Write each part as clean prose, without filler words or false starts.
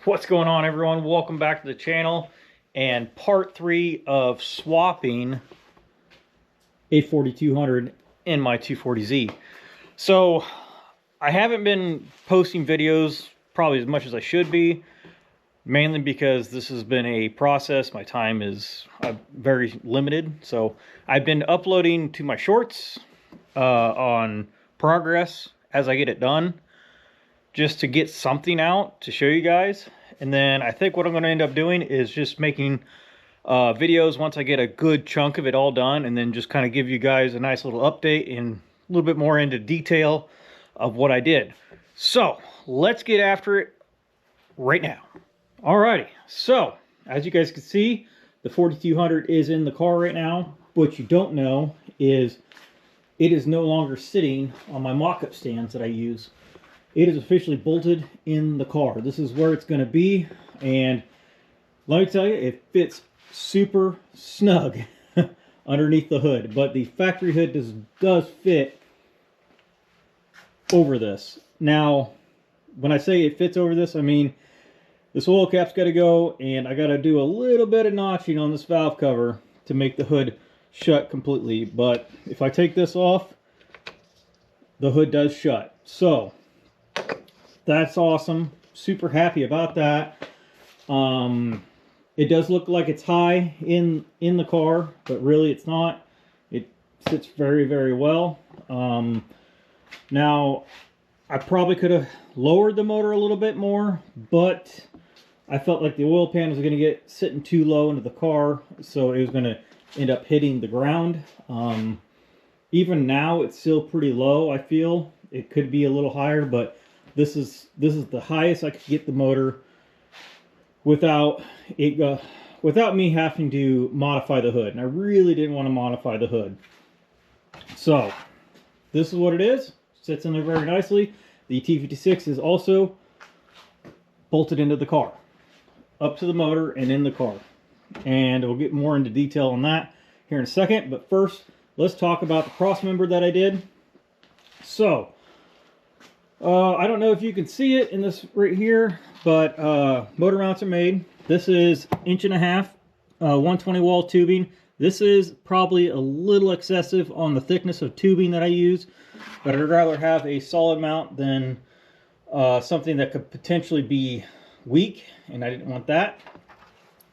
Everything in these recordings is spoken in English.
What's going on, everyone? Welcome back to the channel and part 3 of swapping a 4200 in my 240Z. So I haven't been posting videos probably as much as I should be, mainly because this has been a process. My time is very limited. So I've been uploading to my shorts on progress as I get it done, just to get something out to show you guys. And then I think what I'm going to end up doing is just making videos once I get a good chunk of it all done, and then just kind of give you guys a nice little update and a little bit more into detail of what I did. So let's get after it right now. Alrighty, so as you guys can see, the 4200 is in the car right now. What you don't know is it is no longer sitting on my mock-up stands that I use. It is officially bolted in the car. This is where it's going to be, and let me tell you, it fits super snug underneath the hood. But the factory hood does fit over this. Now, when I say it fits over this, I mean this oil cap's got to go, and I got to do a little bit of notching on this valve cover to make the hood shut completely. But if I take this off, the hood does shut. So that's awesome. Super happy about that. It does look like it's high in the car, but really it's not. It sits very, very well. Now, I probably could have lowered the motor a little bit more, but I felt like the oil pan was going to get sitting too low into the car, so it was going to end up hitting the ground. Even now, it's still pretty low, I feel. It could be a little higher, but this is the highest I could get the motor without me having to modify the hood. And I really didn't want to modify the hood. So this is what it is. Sits in there very nicely. The T56 is also bolted into the car, up to the motor and in the car. And we'll get more into detail on that here in a second. But first, let's talk about the cross member that I did. So I don't know if you can see it in this right here, but motor mounts are made. This is 1.5 inch 120 wall tubing. This is probably a little excessive on the thickness of tubing that I use, but I'd rather have a solid mount than something that could potentially be weak, and I didn't want that.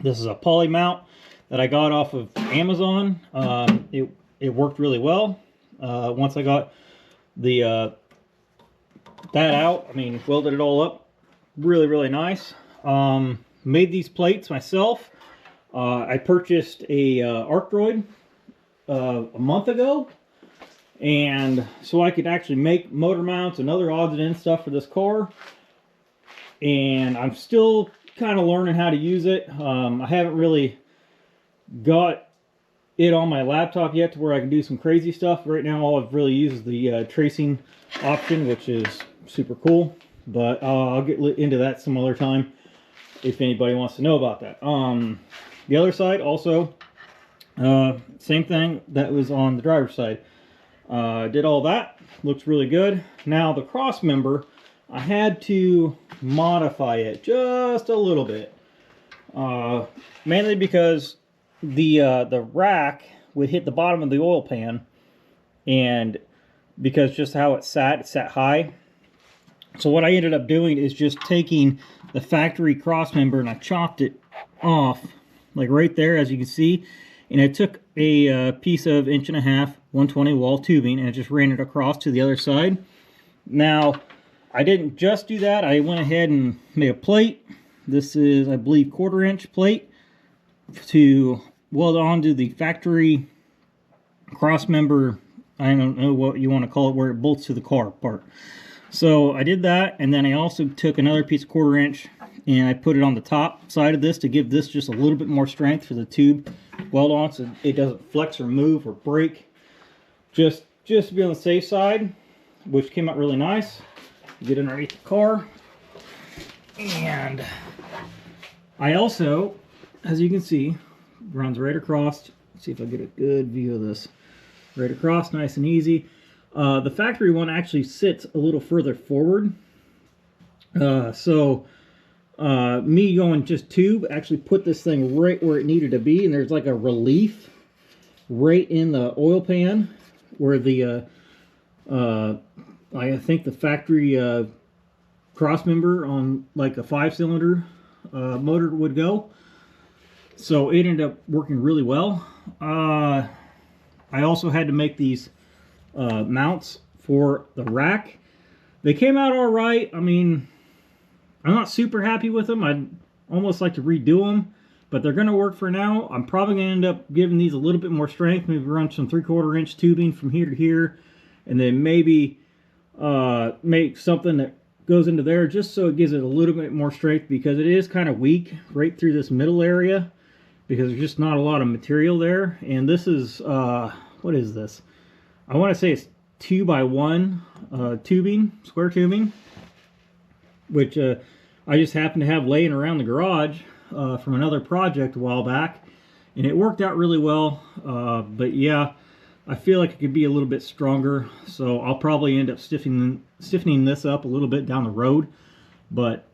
This is a poly mount that I got off of Amazon. It worked really well. Once I got the that out, I mean, welded it all up really, really nice. Made these plates myself. I purchased a arc droid a month ago, and so I could actually make motor mounts and other odds and ends stuff for this car. And I'm still kind of learning how to use it. I haven't really got it on my laptop yet to where I can do some crazy stuff. Right now, all I've really used is the tracing option, which is super cool. But I'll get into that some other time if anybody wants to know about that. The other side also, same thing that was on the driver's side. Did all that. Looks really good. Now the cross member, I had to modify it just a little bit. Mainly because the rack would hit the bottom of the oil pan, and because just how it sat high. So what I ended up doing is just taking the factory cross member and I chopped it off, like right there, as you can see. And I took a piece of 1.5 inch 120 wall tubing and I just ran it across to the other side. Now, I didn't just do that. I went ahead and made a plate. This is, I believe, 1/4 inch plate to weld onto the factory cross member. I don't know what you want to call it, where it bolts to the car part. So I did that, and then I also took another piece of 1/4 inch and I put it on the top side of this to give this just a little bit more strength for the tube weld on, so it doesn't flex or move or break. Just to be on the safe side, which came out really nice. Get underneath the car, and I also, as you can see, runs right across. Let's see if I get a good view of this. Right across, nice and easy. The factory one actually sits a little further forward, so me going just tube actually put this thing right where it needed to be, and there's like a relief right in the oil pan where the I think the factory crossmember on like a 5-cylinder motor would go. So it ended up working really well. I also had to make these mounts for the rack. They came out all right. I mean, I'm not super happy with them. I'd almost like to redo them, but they're going to work for now. I'm probably going to end up giving these a little bit more strength, maybe run some 3/4 inch tubing from here to here, and then maybe make something that goes into there just so it gives it a little bit more strength, because it is kind of weak right through this middle area because there's just not a lot of material there. And this is what is this? I want to say it's 2x1 tubing, square tubing, which I just happened to have laying around the garage from another project a while back, and it worked out really well. But yeah, I feel like it could be a little bit stronger, so I'll probably end up stiffening this up a little bit down the road, but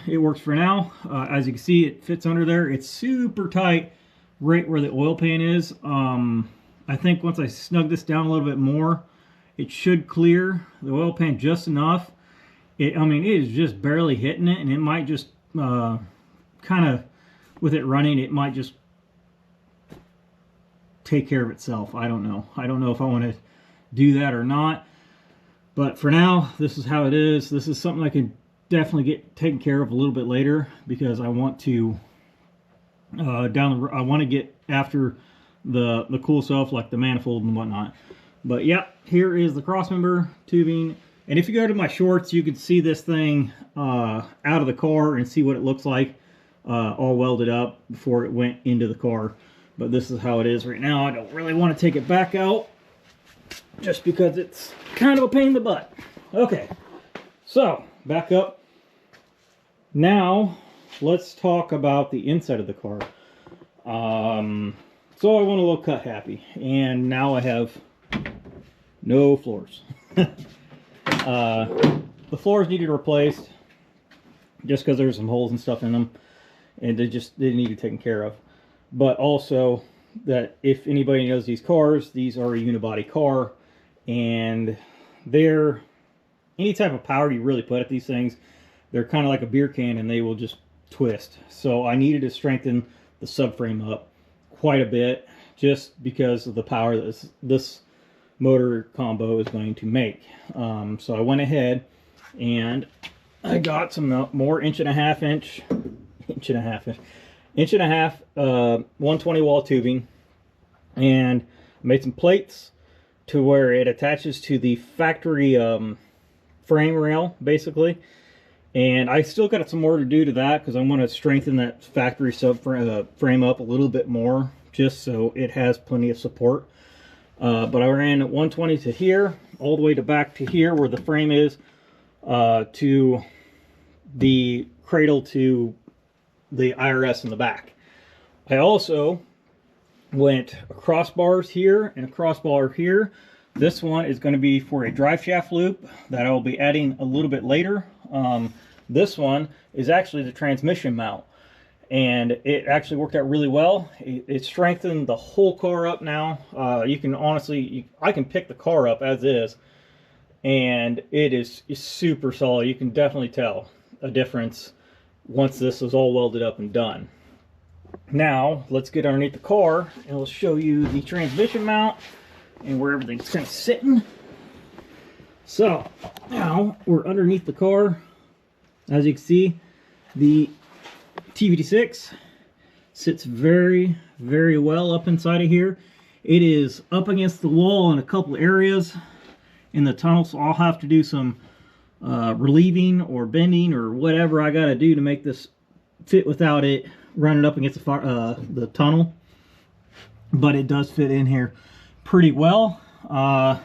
it works for now. As you can see, it fits under there. It's super tight right where the oil pan is. I think once I snug this down a little bit more, it should clear the oil pan just enough. I mean, it is just barely hitting it, and it might just kind of, with it running, it might just take care of itself. I don't know. I don't know if I want to do that or not. But for now, this is how it is. This is something I can definitely get taken care of a little bit later, because I want to I want to get after the cool stuff like the manifold and whatnot. But yeah, here is the crossmember tubing. And if you go to my shorts, you can see this thing out of the car and see what it looks like all welded up before it went into the car. But this is how it is right now. I don't really want to take it back out just because it's kind of a pain in the butt. Okay, so back up. Now let's talk about the inside of the car. So I want to look cut happy, and now I have no floors. The floors needed replaced just because there's some holes and stuff in them, and they needed taken care of. But also that if anybody knows these cars, these are a unibody car, and they're any type of power you really put at these things, they're kind of like a beer can and they will just twist. So I needed to strengthen the subframe up quite a bit just because of the power that this motor combo is going to make. So I went ahead and I got some more 1.5 inch 120 wall tubing, and made some plates to where it attaches to the factory frame rail basically. And I still got some more to do to that because I want to strengthen that factory frame up a little bit more just so it has plenty of support. But I ran 120 to here, all the way to back to here where the frame is, to the cradle to the IRS in the back. I also went across bars here and a crossbar here. This one is going to be for a drive shaft loop that I will be adding a little bit later. This one is actually the transmission mount, and it actually worked out really well. It strengthened the whole car up now. You can honestly, I can pick the car up as is, and it's super solid. You can definitely tell a difference once this is all welded up and done. Now let's get underneath the car and we'll show you the transmission mount and where everything's kind of sitting. So now we're underneath the car. As you can see, the TVD6 sits very, very well up inside of here. It is up against the wall in a couple areas in the tunnel, so I'll have to do some relieving or bending or whatever I got to do to make this fit without it running up against the tunnel. But it does fit in here pretty well. Yeah,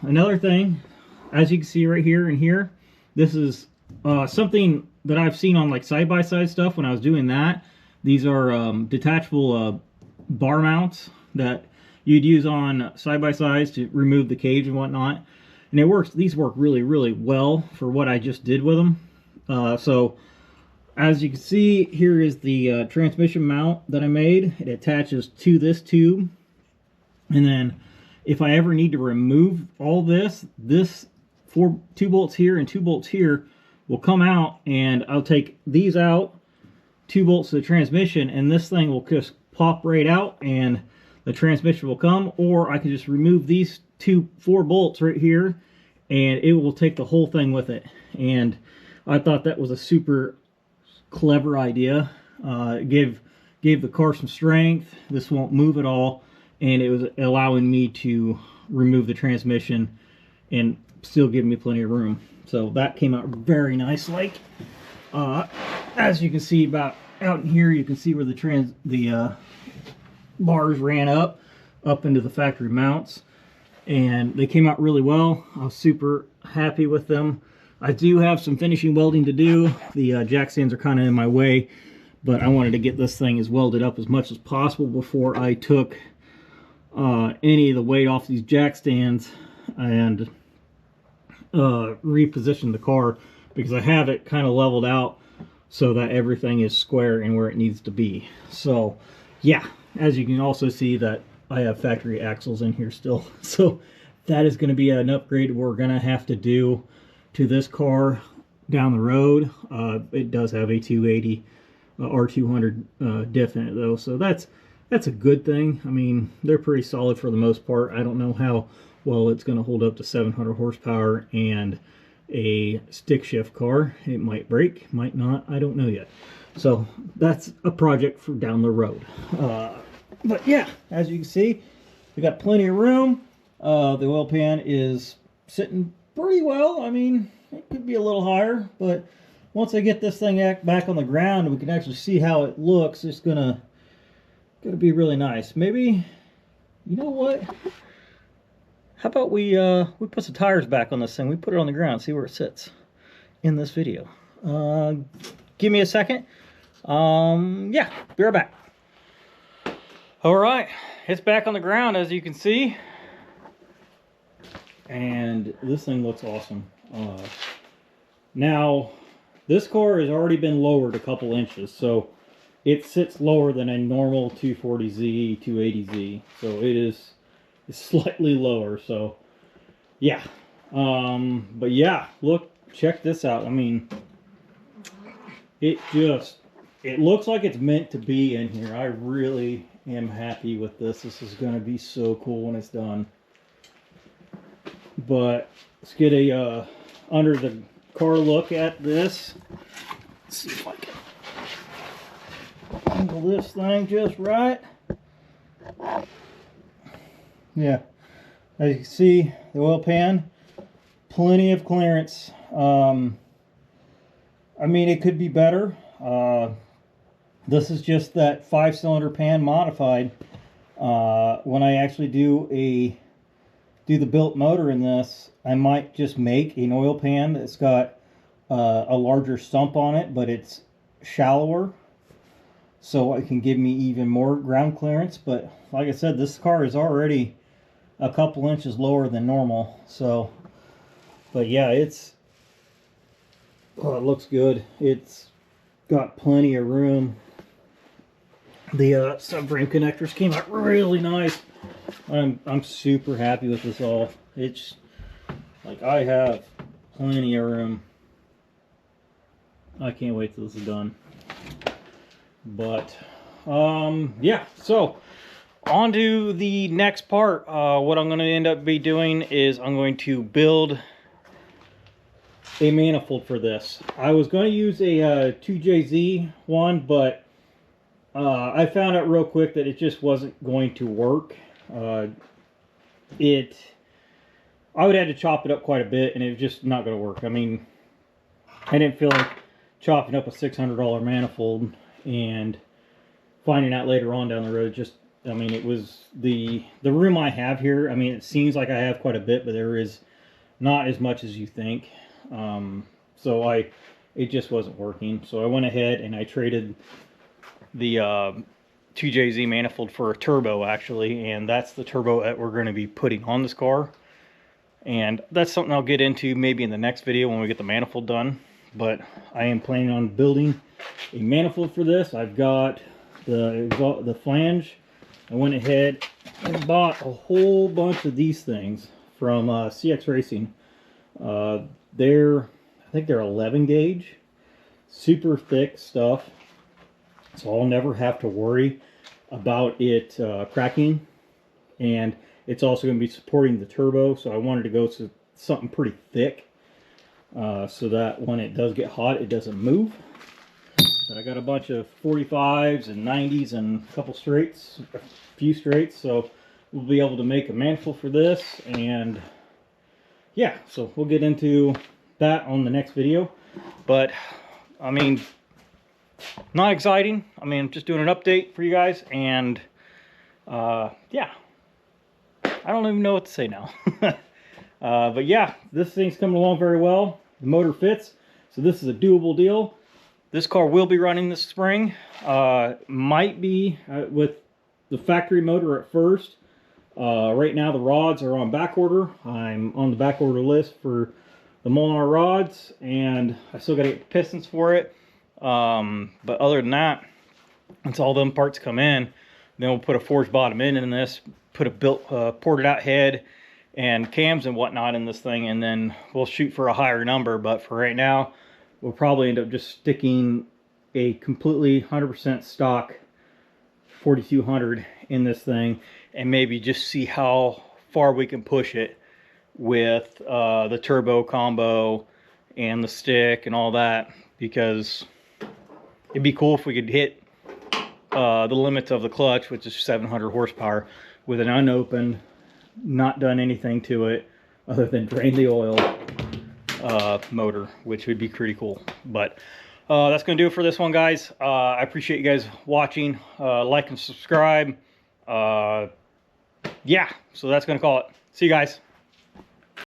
another thing, as you can see right here and here, this is something that I've seen on like side-by-side stuff when I was doing that. These are detachable bar mounts that you'd use on side-by-sides to remove the cage and whatnot. And it works. These work really, really well for what I just did with them. So as you can see, here is the transmission mount that I made. It attaches to this tube. And then if I ever need to remove all this, two bolts here and 2 bolts here will come out, and I'll take these out, 2 bolts to the transmission, and this thing will just pop right out and the transmission will come. Or I can just remove these 4 bolts right here and it will take the whole thing with it. And I thought that was a super clever idea. It gave the car some strength. This won't move at all, and it was allowing me to remove the transmission and still give me plenty of room. So that came out very nice. Like as you can see, about out in here, you can see where the bars ran up into the factory mounts, and they came out really well. I was super happy with them. I do have some finishing welding to do. The jack stands are kind of in my way, but I wanted to get this thing as welded up as much as possible before I took any of the weight off these jack stands and reposition the car, because I have it kind of leveled out so that everything is square and where it needs to be. So yeah, as you can also see that I have factory axles in here still. So that is going to be an upgrade we're going to have to do to this car down the road. It does have a 280 R200 diff in it though, so that's a good thing. I mean, they're pretty solid for the most part. I don't know how well it's going to hold up to 700 horsepower and a stick shift car. It might break, might not, I don't know yet. So that's a project for down the road. But yeah, as you can see, we got plenty of room. The oil pan is sitting pretty well. I mean, it could be a little higher, but once I get this thing back on the ground, we can actually see how it looks. It's gonna be really nice. Maybe, you know what? How about we put some tires back on this thing? We put it on the ground, see where it sits in this video. Give me a second. Yeah, be right back. All right, it's back on the ground, as you can see, and this thing looks awesome. Now, this car has already been lowered a couple inches, so it sits lower than a normal 240Z, 280Z. So it's slightly lower. So yeah, but yeah, look, check this out. I mean, it looks like it's meant to be in here. I really am happy with this. This is going to be so cool when it's done. But let's get a under the car look at this. Let's see if I can angle this thing just right. Yeah, as you can see, the oil pan, plenty of clearance. I mean, it could be better. This is just that 5-cylinder pan modified. When I actually do the built motor in this, I might just make an oil pan that's got a larger sump on it, but it's shallower, so it can give me even more ground clearance. But like I said, this car is already a couple inches lower than normal. So, but yeah, it looks good. It's got plenty of room. The subframe connectors came out really nice. I'm super happy with this all. It's like, I have plenty of room. I can't wait till this is done. But yeah, so on to the next part. What I'm going to end up be doing is I'm going to build a manifold for this. I was going to use a 2JZ one, but I found out real quick that it just wasn't going to work. I would have to chop it up quite a bit, and it was just not going to work. I mean, I didn't feel like chopping up a $600 manifold and finding out later on down the road. Just, I mean, it was the room I have here. I mean, it seems like I have quite a bit, but there is not as much as you think. So it just wasn't working. So I went ahead and I traded the 2JZ manifold for a turbo, actually, and that's the turbo that we're going to be putting on this car. And that's something I'll get into maybe in the next video when we get the manifold done. but I am planning on building a manifold for this. I've got the flange. I went ahead and bought a whole bunch of these things from CX Racing. I think they're 11 gauge, super thick stuff, so I'll never have to worry about it cracking. And it's also going to be supporting the turbo, so I wanted to go to something pretty thick, so that when it does get hot, it doesn't move. But I got a bunch of 45s and 90s and a couple straights, a few straights, so we'll be able to make a manifold for this. And yeah, so we'll get into that on the next video. But I mean, not exciting. I mean, I'm just doing an update for you guys, and yeah, I don't even know what to say now. But yeah, this thing's coming along very well. The motor fits, so this is a doable deal. This car will be running this spring. Might be with the factory motor at first. Right now the rods are on back order. I'm on the back order list for the Molnar rods, and I still got to get the pistons for it. But other than that, once all them parts come in, then we'll put a forged bottom end in this, put a ported out head and cams and whatnot in this thing, and then we'll shoot for a higher number. But for right now, we'll probably end up just sticking a completely 100% stock 4200 in this thing, and maybe just see how far we can push it with the turbo combo and the stick and all that, because it'd be cool if we could hit the limits of the clutch, which is 700 horsepower, with an unopened, not done anything to it other than drain the oil motor, which would be pretty cool. But that's gonna do it for this one, guys. I appreciate you guys watching. Like and subscribe. Yeah, so that's gonna call it. See you guys.